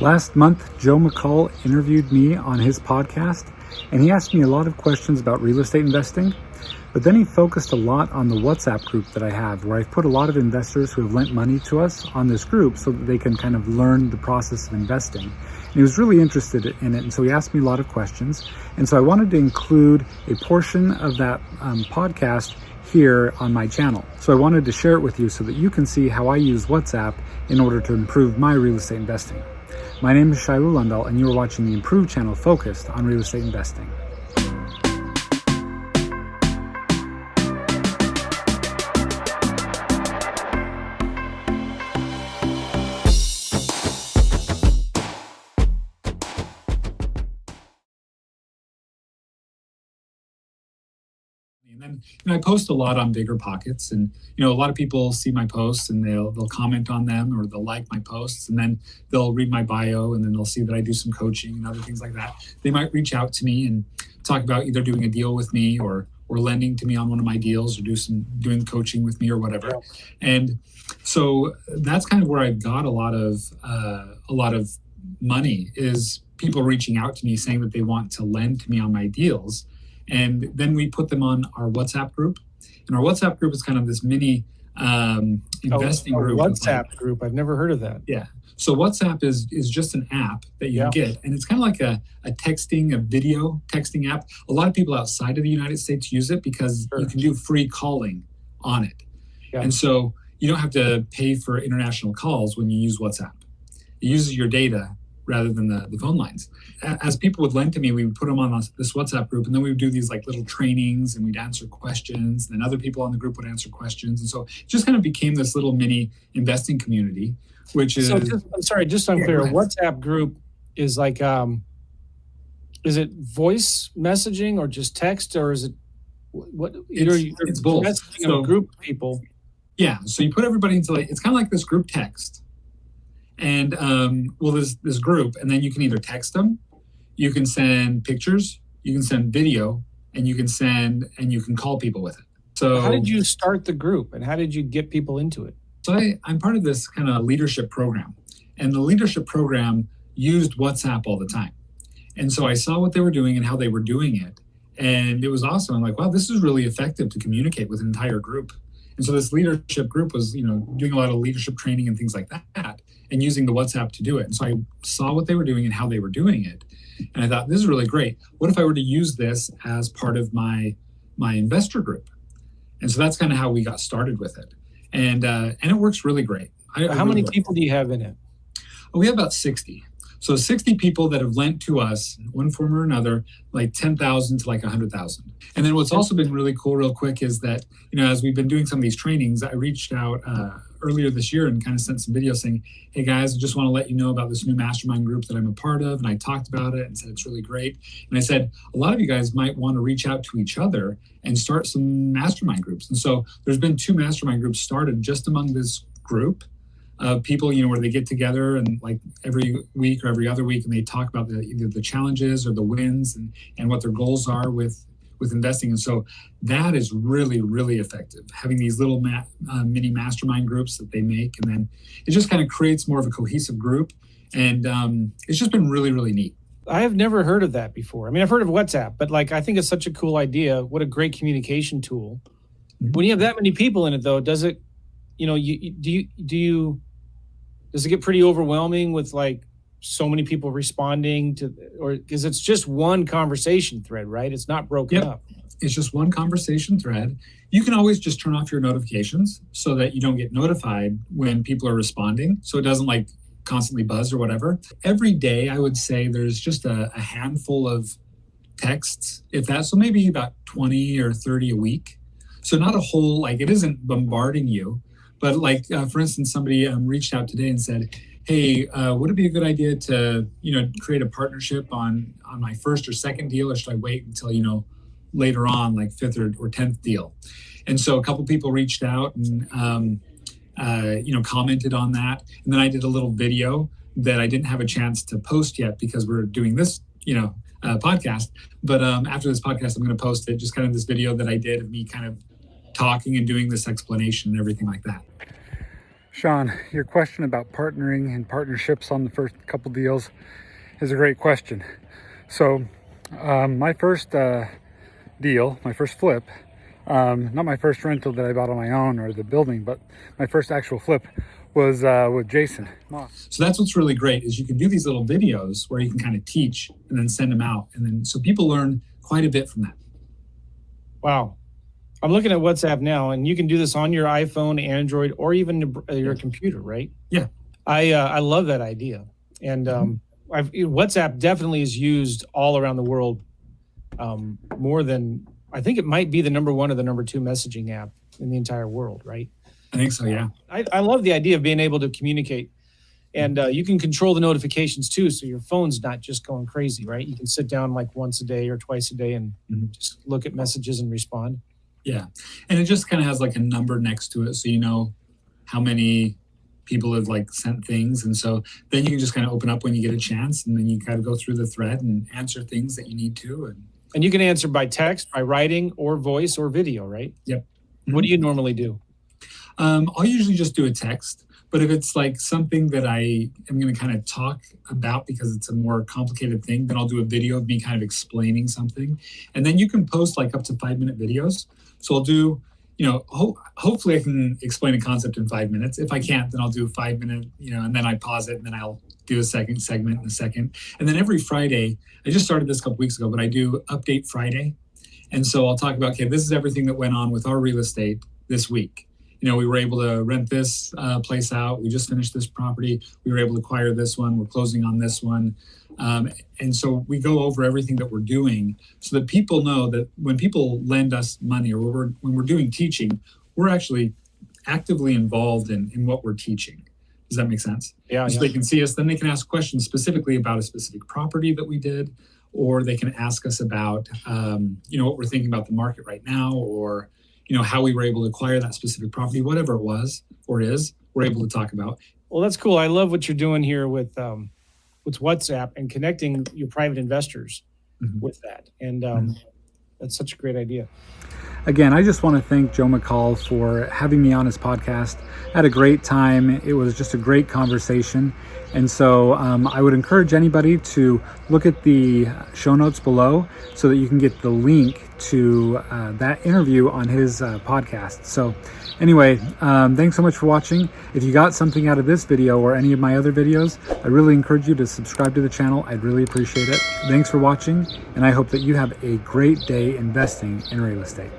Last month, Joe McCall interviewed me on his podcast, and he asked me a lot of questions about real estate investing, but then he focused a lot on the WhatsApp group that I have, where I've put a lot of investors who have lent money to us on this group so that they can kind of learn the process of investing. And he was really interested in it, and so he asked me a lot of questions, and so I wanted to include a portion of that podcast here on my channel. So I wanted to share it with you so that you can see how I use WhatsApp in order to improve my real estate investing. My name is Shiloh Lundahl, and you are watching the Improved channel focused on real estate investing. And then I post a lot on Bigger Pockets, and a lot of people see my posts and they'll comment on them, or they'll like my posts, and then they'll read my bio, and then they'll see that I do some coaching and other things like that. They might reach out to me and talk about either doing a deal with me or lending to me on one of my deals, or doing coaching with me or whatever. Yeah. And so that's kind of where I've got a lot of money, is people reaching out to me saying that they want to lend to me on my deals. And then we put them on our WhatsApp group. And our WhatsApp group is kind of this mini investing group. WhatsApp group. I've never heard of that. Yeah. So WhatsApp is just an app that you get. And it's kind of like a video texting app. A lot of people outside of the United States use it because you can do free calling on it. Yeah. And so you don't have to pay for international calls when you use WhatsApp. It uses your data rather than the phone lines. As people would lend to me, we would put them on this WhatsApp group, and then we would do these like little trainings, and we'd answer questions, and then other people on the group would answer questions. And so it just kind of became this little mini investing community, which is... So I'm clear. WhatsApp group is like, is it voice messaging or just text, or is it what? It's both. Messaging a group of people. Yeah, so you put everybody into it's kind of like this group text. And there's this group, and then you can either text them, you can send pictures, you can send video, and you can call people with it. So how did you start the group, and how did you get people into it? So I'm part of this kind of leadership program, and the leadership program used WhatsApp all the time. And so I saw what they were doing and how they were doing it, and it was awesome. I'm like, wow, this is really effective to communicate with an entire group. And so this leadership group was, doing a lot of leadership training and things like that, and using the WhatsApp to do it. And so I saw what they were doing and how they were doing it. And I thought, this is really great. What if I were to use this as part of my investor group? And so that's kind of how we got started with it. And it works really great. How many people do you have in it? We have about 60. So 60 people that have lent to us, one form or another, like 10,000 to like 100,000. And then what's also been really cool real quick is that, as we've been doing some of these trainings, I reached out earlier this year and kind of sent some videos saying, hey guys, I just want to let you know about this new mastermind group that I'm a part of. And I talked about it and said, it's really great. And I said, a lot of you guys might want to reach out to each other and start some mastermind groups. And so there's been 2 mastermind groups started just among this group of people, where they get together and like every week or every other week, and they talk about either the challenges or the wins and what their goals are with investing. And so that is really, really effective, having these little mini mastermind groups that they make. And then it just kind of creates more of a cohesive group. And it's just been really, really neat. I have never heard of that before. I mean, I've heard of WhatsApp, but I think it's such a cool idea. What a great communication tool. Mm-hmm. When you have that many people in it, though, does it, does it get pretty overwhelming with so many people responding to, or because it's just one conversation thread, right? It's not broken up. It's just one conversation thread. You can always just turn off your notifications so that you don't get notified when people are responding, so it doesn't constantly buzz or whatever. Every day, I would say there's just a handful of texts, if that, so maybe about 20 or 30 a week. So not a whole, it isn't bombarding you. But for instance, somebody reached out today and said, hey, would it be a good idea to, create a partnership on my first or second deal, or should I wait until, later on, like 5th or 10th deal? And so a couple people reached out and, commented on that. And then I did a little video that I didn't have a chance to post yet because we're doing this, podcast. But after this podcast, I'm going to post it, just kind of this video that I did of me kind of talking and doing this explanation and everything like that. Sean, your question about partnering and partnerships on the first couple deals is a great question. So my first deal, my first flip, not my first rental that I bought on my own or the building, but my first actual flip was with Jason Moss. So that's what's really great is you can do these little videos where you can kind of teach and then send them out. And then so people learn quite a bit from that. Wow. I'm looking at WhatsApp now, and you can do this on your iPhone, Android, or even your computer, right? Yeah. I love that idea. And WhatsApp definitely is used all around the world, more than, I think it might be the number one or the number two messaging app in the entire world, right? I think so, yeah. I love the idea of being able to communicate. And you can control the notifications too, so your phone's not just going crazy, right? You can sit down like once a day or twice a day and just look at messages and respond. Yeah. And it just kind of has like a number next to it, so you know how many people have like sent things. And so then you can just kind of open up when you get a chance, and then you kind of go through the thread and answer things that you need to. And you can answer by text, by writing, or voice, or video, right? Yep. What do you normally do? I'll usually just do a text, but if it's like something that I am going to kind of talk about because it's a more complicated thing, then I'll do a video of me kind of explaining something. And then you can post like up to 5-minute videos. So I'll do, hopefully I can explain a concept in 5 minutes. If I can't, then I'll do a 5-minute, and then I pause it, and then I'll do a second segment in a second. And then every Friday, I just started this a couple weeks ago, but I do Update Friday. And so I'll talk about, okay, this is everything that went on with our real estate this week. We were able to rent this place out. We just finished this property. We were able to acquire this one. We're closing on this one. And so we go over everything that we're doing so that people know that when people lend us money or when we're doing teaching, we're actually actively involved in what we're teaching. Does that make sense? Yeah. So they can see us, then they can ask questions specifically about a specific property that we did, or they can ask us about, what we're thinking about the market right now, or how we were able to acquire that specific property, whatever it was or is, we're able to talk about. Well, that's cool. I love what you're doing here with WhatsApp and connecting your private investors with that. And that's such a great idea. Again, I just want to thank Joe McCall for having me on his podcast. I had a great time. It was just a great conversation. And so I would encourage anybody to look at the show notes below so that you can get the link to that interview on his podcast. So anyway, thanks so much for watching. If you got something out of this video or any of my other videos, I really encourage you to subscribe to the channel. I'd really appreciate it. Thanks for watching, and I hope that you have a great day investing in real estate.